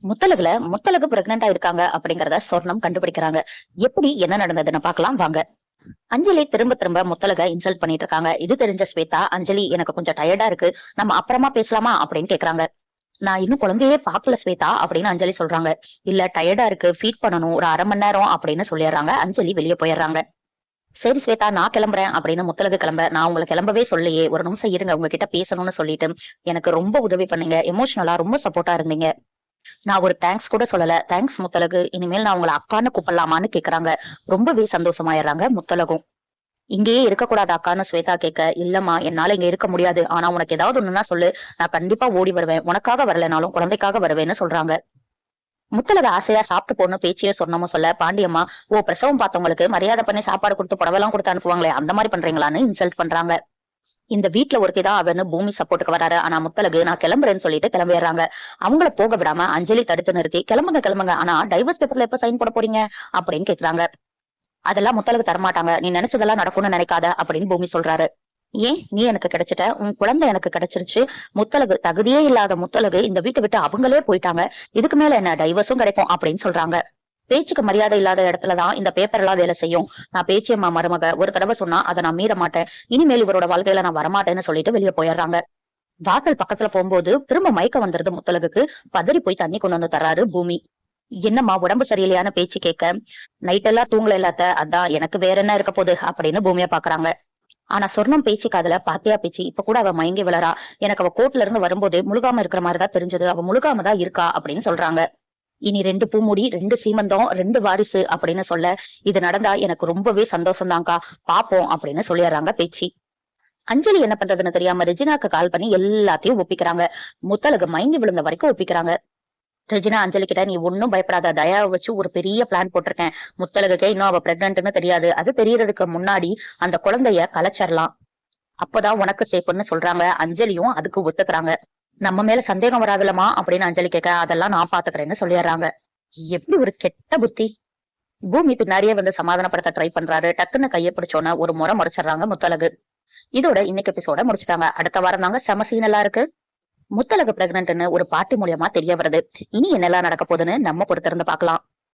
முத்தலகு பிரெக்னெண்டா இருக்காங்க அப்படிங்கறத சொர்ணம் கண்டுபிடிக்கிறாங்க. எப்படி என்ன நடந்ததுன்னு பாக்கலாம் வாங்க. அஞ்சலி திரும்ப திரும்ப முத்தலக இன்சல்ட் பண்ணிட்டு இருக்காங்க. இது தெரிஞ்ச ஸ்வேதா, அஞ்சலி எனக்கு கொஞ்சம் டயர்டா இருக்கு, நம்ம அப்புறமா பேசலாமா அப்படின்னு கேக்குறாங்க. நான் இன்னும் குழந்தையே பாக்கல ஸ்வேதா அப்படின்னு அஞ்சலி சொல்றாங்க. இல்ல டயர்டா இருக்கு, ஃபீட் பண்ணணும், ஒரு 1/2 மணி நேரம் அப்படின்னு சொல்லிடுறாங்க. அஞ்சலி வெளியே போயிடுறாங்க. சரி ஸ்வேதா நான் கிளம்புறேன் அப்படின்னு முத்தலகு கிளம்ப, நான் உங்களை கிளம்பவே சொல்லையே, ஒரு நிமிஷம் இருங்க உங்ககிட்ட பேசணும்னு சொல்லிட்டு எனக்கு ரொம்ப உதவி பண்ணீங்க, எமோஷனலா ரொம்ப சப்போர்ட்டா இருந்தீங்க, நான் ஒரு தேங்க்ஸ் கூட சொல்லல, தேங்க்ஸ் முத்தலகு, இனிமேல் நான் உங்களை அக்கான்னு கூப்பிடலாமான்னு கேக்குறாங்க. ரொம்பவே சந்தோஷமாயிடுறாங்க முத்தலகும். இங்கேயே இருக்கக்கூடாது அக்கான்னு ஸ்வேதா கேட்க, இல்லம்மா என்னால இங்க இருக்க முடியாது, ஆனா உனக்கு ஏதாவது ஒண்ணுன்னா சொல்லு, நான் கண்டிப்பா ஓடி வருவேன், உனக்காக வரலனாலும் குழந்தைக்காக வருவேன்னு சொல்றாங்க. முத்தலக ஆசையா சாப்பிட்டு போன பேச்சியே சொன்னமும் சொல்ல, பாண்டியம்மா ஓ பிரசவம் பார்த்தவங்களுக்கு மரியாதை பண்ணி சாப்பாடு கொடுத்து புடவெல்லாம் கொடுத்து அனுப்புவாங்களே அந்த மாதிரி பண்றீங்களான்னு இன்சல்ட் பண்றாங்க. இந்த வீட்டுல ஒருத்திதான் அவன்னு பூமி சப்போர்ட்டுக்கு வராரு, ஆனா முத்தலகு நான் கிளம்புறேன்னு சொல்லிட்டு கிளம்பிடுறாங்க. அவங்கள போக விடாம அஞ்சலி தடுத்து நிறுத்தி, கிளம்புங்க கிளம்புங்க, ஆனா டைவர்ஸ் பேப்பர்ல எப்ப சைன் போட போறீங்க அப்படின்னு கேக்குறாங்க. அதெல்லாம் முத்தலகு தரமாட்டாங்க, நீ நினைச்சதெல்லாம் நடக்கும்னு நினைக்காத அப்படின்னு பூமி சொல்றாரு. ஏன் நீ எனக்கு கிடைச்சிட்ட, உன் குழந்தை எனக்கு கிடைச்சிருச்சு, முத்தலகு தகுதியே இல்லாத முத்தலகு இந்த வீட்டை விட்டு அவங்களே போயிட்டாங்க, இதுக்கு மேல என்ன டைவர்ஸும் கிடைக்கும் அப்படின்னு சொல்றாங்க. பேச்சுக்கு மரியாதை இல்லாத இடத்துலதான் இந்த பேப்பர் எல்லாம் வேலை செய்யும், நான் பேச்சியம்மா மருமக, ஒரு தடவை சொன்னா அதை நான் மீற மாட்டேன், இனிமேல் இவரோட வாழ்க்கையில நான் வரமாட்டேன்னு சொல்லிட்டு வெளியே போயிடுறாங்க. வாசல் பக்கத்துல போகும்போது திரும்ப மயக்கம் வந்துருது முத்தலகுக்கு. பதறி போய் தண்ணி கொண்டு வந்து தர்றாரு பூமி. என்னம்மா உடம்பு சரியில்லையான பேச்சு கேட்க, நைட் எல்லாம் தூங்கல இல்லாத, அதான் எனக்கு வேற என்ன இருக்க போகுது அப்படின்னு பூமியா பாக்குறாங்க. ஆனா சொர்ணம் பேச்சு காதுல பாத்தியா பேச்சு, இப்ப கூட அவ மயங்கி விழறா, எனக்கு அவ கோர்ட்ல இருந்து வரும்போது முழுகாம இருக்கிற மாதிரிதான் தெரிஞ்சது, அவ முழுகாம தான் இருக்கா அப்படின்னு சொல்றாங்க. இனி 2 பூமுடி, 2 சீமந்தம், 2 வாரிசு அப்படின்னு சொல்ல, இது நடந்தா எனக்கு ரொம்பவே சந்தோஷம்தான்க்கா, பாப்போம் அப்படின்னு சொல்லிடுறாங்க பேச்சு. அஞ்சலி என்ன பண்றதுன்னு தெரியாம ரெஜினாக்கு கால் பண்ணி எல்லாத்தையும் ஒப்பிக்கிறாங்க. முத்தலகு மயங்கி விழுந்த வரைக்கும் ஒப்பிக்கிறாங்க. ரெஜினா அஞ்சலி கிட்ட, நீ ஒன்னும் பயப்படாத, தயாவை வச்சு ஒரு பெரிய பிளான் போட்டிருக்கேன், முத்தலகுக்கே இன்னும் அவ பிரெக்னன்ட்னு தெரியாது, அது தெரியறதுக்கு முன்னாடி அந்த குழந்தைய கலைச்சிடலாம், அப்பதான் உனக்கு சேஃப்னு சொல்றாங்க. அஞ்சலியும் அதுக்கு ஒத்துக்கிறாங்க. நம்ம மேல சந்தேகம் வராதுலமா அப்படின்னு அஞ்சலி கேட்க, அதெல்லாம் நான் பாத்துக்கிறேன்னு சொல்லிடுறாங்க. எப்படி ஒரு கெட்ட புத்தி. பூமி பின்னாடியே வந்து சமாதானப்படுத்த ட்ரை பண்றாரு. டக்குன்னு கையை பிடிச்சோன்னு ஒரு முறை முறைச்சிடுறாங்க முத்தலகு. இதோட இன்னைக்கு எபிசோட முடிச்சுட்டாங்க. அடுத்த வாரம் தாங்க செம சீன் எல்லாம் இருக்கு. முத்தலகு பிரெக்னன்ட்னு ஒரு பாட்டி மூலியமா தெரிய வருது. இனி என்னெல்லாம் நடக்க போகுதுன்னு நம்ம பொறுத்திருந்து பார்க்கலாம்.